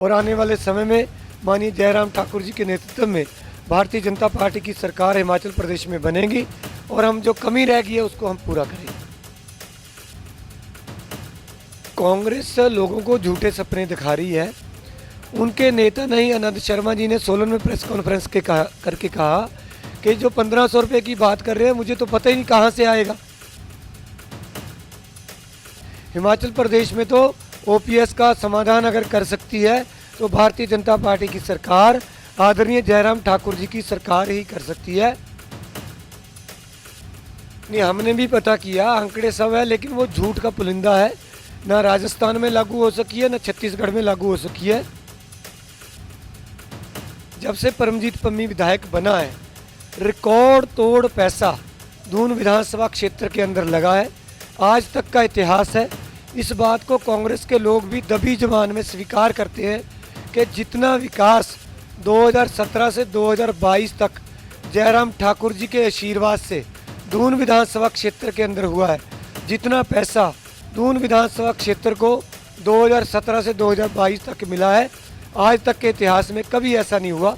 और आने वाले समय में माननीय जयराम ठाकुर जी के नेतृत्व में भारतीय जनता पार्टी की सरकार हिमाचल प्रदेश में बनेगी और हम जो कमी रह गई है उसको हम पूरा करेंगे। कांग्रेस लोगों को झूठे सपने दिखा रही है। उनके नेता नहीं आनंद शर्मा जी ने सोलन में प्रेस कॉन्फ्रेंस करके कहा कि जो 1500 रुपये की बात कर रहे हैं मुझे तो पता ही नहीं कहाँ से आएगा। हिमाचल प्रदेश में तो ओपीएस का समाधान अगर कर सकती है तो भारतीय जनता पार्टी की सरकार आदरणीय जयराम ठाकुर जी की सरकार ही कर सकती है। नहीं, हमने भी पता किया, आंकड़े सब है, लेकिन वो झूठ का पुलिंदा है। ना राजस्थान में लागू हो सकी है, ना छत्तीसगढ़ में लागू हो सकी है। जब से परमजीत पम्मी विधायक बना है, रिकॉर्ड तोड़ पैसा दून विधानसभा क्षेत्र के अंदर लगा है। आज तक का इतिहास है। इस बात को कांग्रेस के लोग भी दबी जबान में स्वीकार करते हैं कि जितना विकास 2017 से 2022 तक जयराम ठाकुर जी के आशीर्वाद से दून विधानसभा क्षेत्र के अंदर हुआ है, जितना पैसा दून विधानसभा क्षेत्र को 2017 से 2022 तक मिला है, आज तक के इतिहास में कभी ऐसा नहीं हुआ।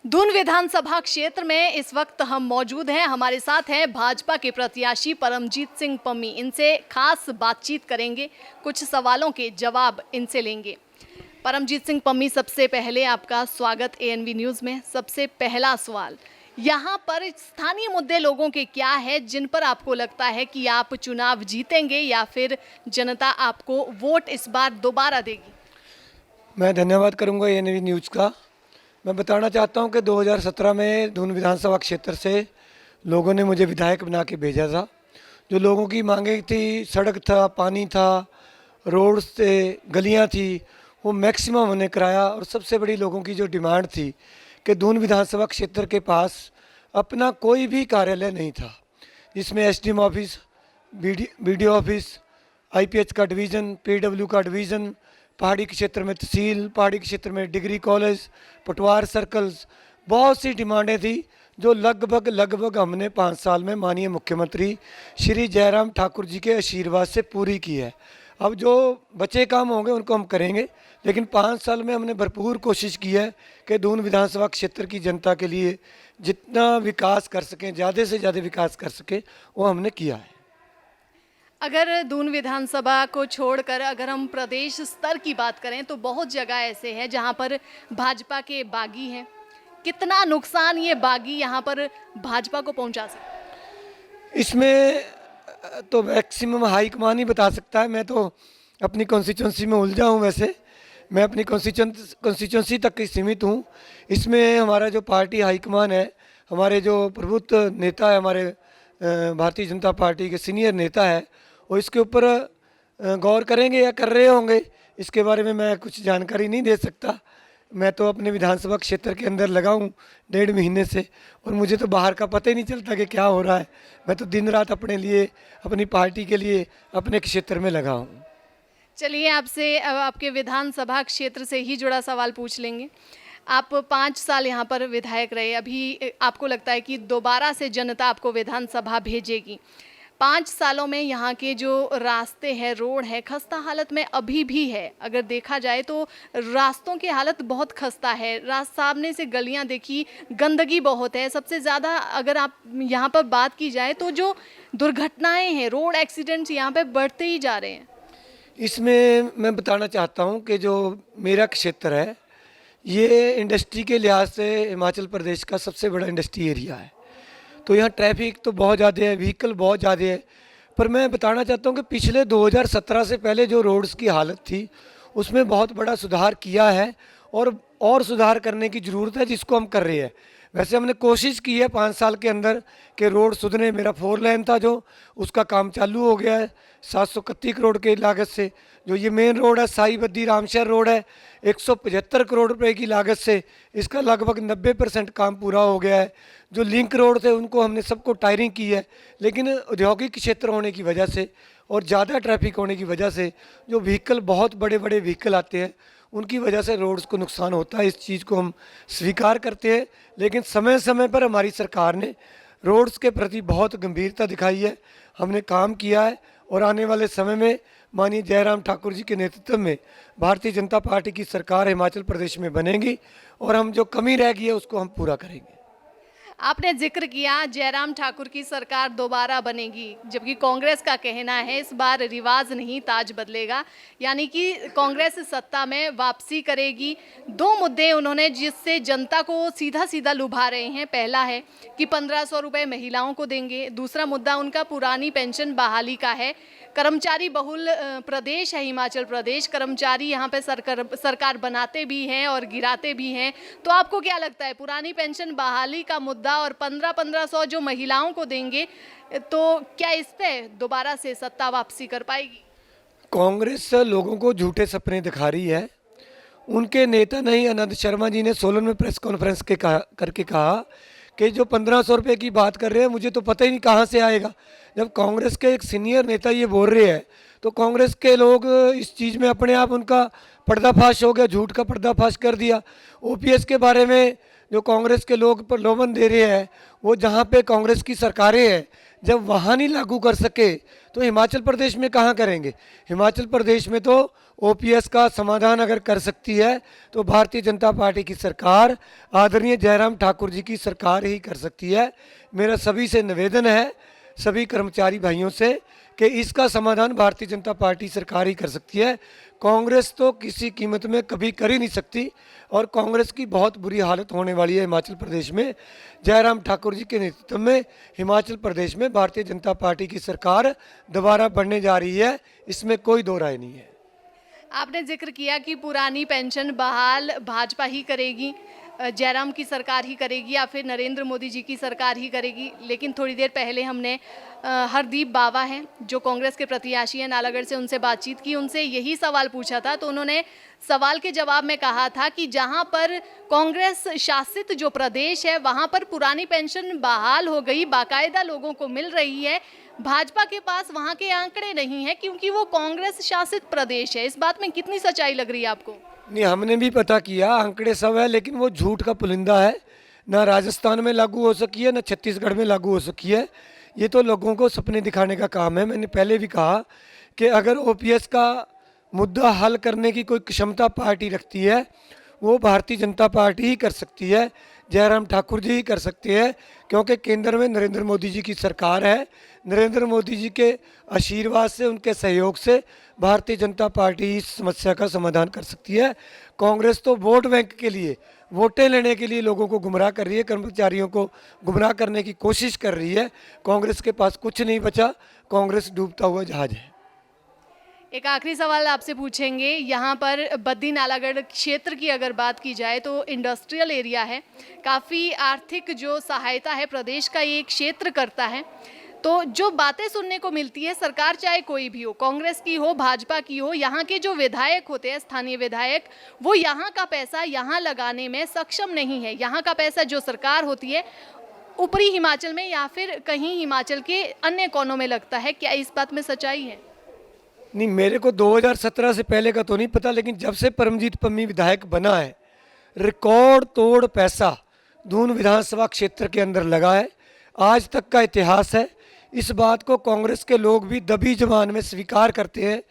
दून विधानसभा क्षेत्र में इस वक्त हम मौजूद हैं। हमारे साथ हैं भाजपा के प्रत्याशी परमजीत सिंह पम्मी। इनसे खास बातचीत करेंगे, कुछ सवालों के जवाब इनसे लेंगे। परमजीत सिंह पम्मी, सबसे पहले आपका स्वागत एएनवी न्यूज़ में। सबसे पहला सवाल, यहाँ पर स्थानीय मुद्दे लोगों के क्या है जिन पर आपको लगता है कि आप चुनाव जीतेंगे या फिर जनता आपको वोट इस बार दोबारा देगी? मैं धन्यवाद करूंगा एएनवी न्यूज़ का। मैं बताना चाहता हूं कि 2017 में दून विधानसभा क्षेत्र से लोगों ने मुझे विधायक बना के भेजा था। जो लोगों की मांगें थी, सड़क था, पानी था, रोड्स थे, गलियां थी, वो मैक्सिमम हमने कराया। और सबसे बड़ी लोगों की जो डिमांड थी कि दून विधानसभा क्षेत्र के पास अपना कोई भी कार्यालय नहीं था, जिसमें SDM office, BDO office, IPH का डिवीज़न, पीडब्ल्यू का डिवीज़न, पहाड़ी के क्षेत्र में तहसील, पहाड़ी के क्षेत्र में डिग्री कॉलेज, पटवार सर्कल्स, बहुत सी डिमांडें थी जो लगभग हमने 5 साल में माननीय मुख्यमंत्री श्री जयराम ठाकुर जी के आशीर्वाद से पूरी की है। अब जो बचे काम होंगे उनको हम करेंगे, लेकिन 5 साल में हमने भरपूर कोशिश की है कि दून विधानसभा क्षेत्र की जनता के लिए जितना विकास कर सकें, ज़्यादा से ज़्यादा विकास कर सकें, वो हमने किया है। अगर दून विधानसभा को छोड़कर अगर हम प्रदेश स्तर की बात करें तो बहुत जगह ऐसे हैं जहां पर भाजपा के बागी हैं। कितना नुकसान ये बागी यहां पर भाजपा को पहुंचा सकते? इसमें तो मैक्सिमम हाईकमान ही बता सकता है। मैं तो अपनी कॉन्स्टिट्यूंसी में उलझा हूँ। वैसे मैं अपनी कॉन्स्टिट्यूंसी तक ही सीमित हूँ। इसमें हमारा जो पार्टी हाईकमान है, हमारे जो प्रभुत्व नेता है, हमारे भारतीय जनता पार्टी के सीनियर नेता है, वो इसके ऊपर गौर करेंगे या कर रहे होंगे। इसके बारे में मैं कुछ जानकारी नहीं दे सकता। मैं तो अपने विधानसभा क्षेत्र के अंदर लगा हूँ 1.5 महीने से, और मुझे तो बाहर का पता ही नहीं चलता कि क्या हो रहा है। मैं तो दिन रात अपने लिए, अपनी पार्टी के लिए, अपने क्षेत्र में लगा हूँ। चलिए, आपसे आपके विधानसभा क्षेत्र से ही जुड़ा सवाल पूछ लेंगे। आप 5 साल यहाँ पर विधायक रहे, अभी आपको लगता है कि दोबारा से जनता आपको विधानसभा भेजेगी। 5 सालों में यहाँ के जो रास्ते हैं, रोड है, खस्ता हालत में अभी भी है। अगर देखा जाए तो रास्तों की हालत बहुत खस्ता है। सामने से गलियाँ देखी, गंदगी बहुत है। सबसे ज़्यादा अगर आप यहाँ पर बात की जाए तो जो दुर्घटनाएं हैं, रोड एक्सीडेंट्स यहाँ पे बढ़ते ही जा रहे हैं। इसमें मैं बताना चाहता हूँ कि जो मेरा क्षेत्र है, ये इंडस्ट्री के लिहाज से हिमाचल प्रदेश का सबसे बड़ा इंडस्ट्री एरिया है। तो यहाँ ट्रैफिक तो बहुत ज़्यादा है, व्हीकल बहुत ज़्यादा है। पर मैं बताना चाहता हूँ कि पिछले 2017 से पहले जो रोड्स की हालत थी उसमें बहुत बड़ा सुधार किया है, और सुधार करने की ज़रूरत है, जिसको हम कर रहे हैं। वैसे हमने कोशिश की है 5 साल के अंदर कि रोड सुधरे। मेरा 4 लेन था जो, उसका काम चालू हो गया है 731 करोड़ के लागत से। जो ये मेन रोड है, साई बद्दी रामशहर रोड है, 175 करोड़ रुपए की लागत से इसका लगभग 90% काम पूरा हो गया है। जो लिंक रोड थे उनको हमने सबको टायरिंग की है, लेकिन औद्योगिक क्षेत्र होने की वजह से और ज़्यादा ट्रैफिक होने की वजह से जो व्हीकल, बहुत बड़े बड़े व्हीकल आते हैं, उनकी वजह से रोड्स को नुकसान होता है। इस चीज़ को हम स्वीकार करते हैं, लेकिन समय समय पर हमारी सरकार ने रोड्स के प्रति बहुत गंभीरता दिखाई है। हमने काम किया है, और आने वाले समय में माननीय जयराम ठाकुर जी के नेतृत्व में भारतीय जनता पार्टी की सरकार हिमाचल प्रदेश में बनेगी और हम जो कमी रह गई है उसको हम पूरा करेंगे। आपने जिक्र किया जयराम ठाकुर की सरकार दोबारा बनेगी, जबकि कांग्रेस का कहना है इस बार रिवाज नहीं ताज बदलेगा, यानी कि कांग्रेस सत्ता में वापसी करेगी। दो मुद्दे उन्होंने जिससे जनता को सीधा सीधा लुभा रहे हैं, पहला है कि 1500 रुपये महिलाओं को देंगे, दूसरा मुद्दा उनका पुरानी पेंशन बहाली का है। कर्मचारी बहुल प्रदेश है हिमाचल प्रदेश, कर्मचारी यहाँ पे सरकार बनाते भी हैं और गिराते भी हैं। तो आपको क्या लगता है पुरानी पेंशन बहाली का मुद्दा और 1500 जो महिलाओं को देंगे, तो क्या इस पे दोबारा से सत्ता वापसी कर पाएगी? कांग्रेस लोगों को झूठे सपने दिखा रही है। उनके नेता नहीं आनंद शर्मा जी ने सोलन में प्रेस कॉन्फ्रेंस करके कहा कि जो 1500 रुपये की बात कर रहे हैं मुझे तो पता ही नहीं कहाँ से आएगा। जब कांग्रेस के एक सीनियर नेता ये बोल रहे हैं तो कांग्रेस के लोग इस चीज़ में अपने आप उनका पर्दाफाश हो गया, झूठ का पर्दाफाश कर दिया। ओपीएस के बारे में जो कांग्रेस के लोग प्रलोभन दे रहे हैं, वो जहाँ पे कांग्रेस की सरकारें हैं जब वहाँ नहीं लागू कर सके तो हिमाचल प्रदेश में कहाँ करेंगे। हिमाचल प्रदेश में तो ओपीएस का समाधान अगर कर सकती है तो भारतीय जनता पार्टी की सरकार, आदरणीय जयराम ठाकुर जी की सरकार ही कर सकती है। मेरा सभी से निवेदन है, सभी कर्मचारी भाइयों से, कि इसका समाधान भारतीय जनता पार्टी सरकार ही कर सकती है। कांग्रेस तो किसी कीमत में कभी कर ही नहीं सकती और कांग्रेस की बहुत बुरी हालत होने वाली है हिमाचल प्रदेश में। जयराम ठाकुर जी के नेतृत्व में हिमाचल प्रदेश में भारतीय जनता पार्टी की सरकार दोबारा बनने जा रही है, इसमें कोई दो राय नहीं है। आपने जिक्र किया कि पुरानी पेंशन बहाल भाजपा ही करेगी, जयराम की सरकार ही करेगी या फिर नरेंद्र मोदी जी की सरकार ही करेगी, लेकिन थोड़ी देर पहले हमने हरदीप बावा हैं जो कांग्रेस के प्रत्याशी हैं नालागढ़ से, उनसे बातचीत की, उनसे यही सवाल पूछा था। तो उन्होंने सवाल के जवाब में कहा था कि जहां पर कांग्रेस शासित जो प्रदेश है वहां पर पुरानी पेंशन बहाल हो गई, बाकायदा लोगों को मिल रही है। भाजपा के पास वहां के आंकड़े नहीं है क्योंकि वो कांग्रेस शासित प्रदेश है। इस बात में कितनी सच्चाई लग रही है आपको? नहीं, हमने भी पता किया, आंकड़े सब है, लेकिन वो झूठ का पुलिंदा है। ना राजस्थान में लागू हो सकी है, ना छत्तीसगढ़ में लागू हो सकी है। ये तो लोगों को सपने दिखाने का काम है। मैंने पहले भी कहा कि अगर ओपीएस का मुद्दा हल करने की कोई क्षमता पार्टी रखती है वो भारतीय जनता पार्टी ही कर सकती है, जयराम ठाकुर जी ही कर सकते हैं, क्योंकि केंद्र में नरेंद्र मोदी जी की सरकार है। नरेंद्र मोदी जी के आशीर्वाद से, उनके सहयोग से भारतीय जनता पार्टी इस समस्या का समाधान कर सकती है। कांग्रेस तो वोट बैंक के लिए, वोटें लेने के लिए लोगों को गुमराह कर रही है, कर्मचारियों को गुमराह करने की कोशिश कर रही है। कांग्रेस के पास कुछ नहीं बचा, कांग्रेस डूबता हुआ जहाज है। एक आखिरी सवाल आपसे पूछेंगे, यहाँ पर बद्दी नालागढ़ क्षेत्र की अगर बात की जाए तो इंडस्ट्रियल एरिया है, काफ़ी आर्थिक जो सहायता है प्रदेश का ये क्षेत्र करता है। तो जो बातें सुनने को मिलती है, सरकार चाहे कोई भी हो, कांग्रेस की हो, भाजपा की हो, यहाँ के जो विधायक होते हैं, स्थानीय विधायक, वो यहाँ का पैसा यहाँ लगाने में सक्षम नहीं है। यहाँ का पैसा जो सरकार होती है ऊपरी हिमाचल में या फिर कहीं हिमाचल के अन्य कोनों में लगता है। क्या इस बात में सच्चाई है? नहीं, मेरे को 2017 से पहले का तो नहीं पता, लेकिन जब से परमजीत पम्मी विधायक बना है रिकॉर्ड तोड़ पैसा दून विधानसभा क्षेत्र के अंदर लगा है। आज तक का इतिहास है। इस बात को कांग्रेस के लोग भी दबी जबान में स्वीकार करते हैं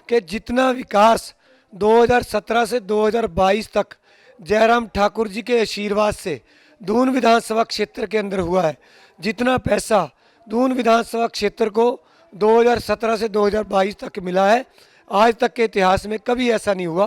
कि जितना विकास 2017 से 2022 तक जयराम ठाकुर जी के आशीर्वाद से दून विधानसभा क्षेत्र के अंदर हुआ है, जितना पैसा दून विधानसभा क्षेत्र को 2017 से 2022 तक मिला है, आज तक के इतिहास में कभी ऐसा नहीं हुआ।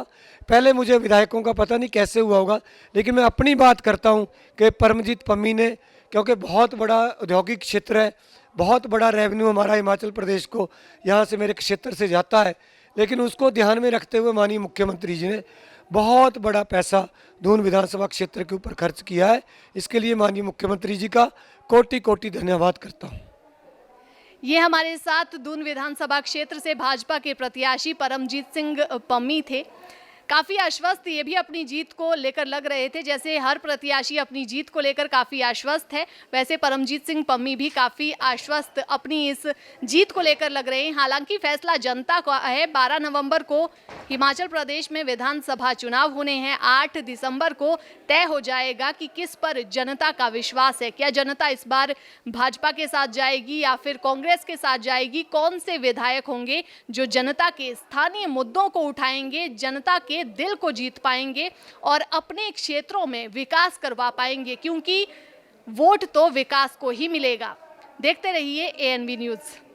पहले मुझे विधायकों का पता नहीं कैसे हुआ होगा, लेकिन मैं अपनी बात करता हूं कि परमजीत पम्मी ने, क्योंकि बहुत बड़ा औद्योगिक क्षेत्र है, बहुत बड़ा रेवेन्यू हमारा हिमाचल प्रदेश को यहाँ से मेरे क्षेत्र से जाता है, लेकिन उसको ध्यान में रखते हुए माननीय मुख्यमंत्री जी ने बहुत बड़ा पैसा दून विधानसभा क्षेत्र के ऊपर खर्च किया है। इसके लिए माननीय मुख्यमंत्री जी का कोटि कोटि धन्यवाद करता हूँ। ये हमारे साथ दून विधानसभा क्षेत्र से भाजपा के प्रत्याशी परमजीत सिंह पम्मी थे। काफ़ी आश्वस्त ये भी अपनी जीत को लेकर लग रहे थे। जैसे हर प्रत्याशी अपनी जीत को लेकर काफ़ी आश्वस्त है, वैसे परमजीत सिंह पम्मी भी काफ़ी आश्वस्त अपनी इस जीत को लेकर लग रहे हैं। हालांकि फैसला जनता का है। 12 नवंबर को हिमाचल प्रदेश में विधानसभा चुनाव होने हैं। 8 दिसंबर को तय हो जाएगा कि किस पर जनता का विश्वास है। क्या जनता इस बार भाजपा के साथ जाएगी या फिर कांग्रेस के साथ जाएगी? कौन से विधायक होंगे जो जनता के स्थानीय मुद्दों को उठाएंगे, जनता के दिल को जीत पाएंगे और अपने क्षेत्रों में विकास करवा पाएंगे? क्योंकि वोट तो विकास को ही मिलेगा। देखते रहिए ANV न्यूज़।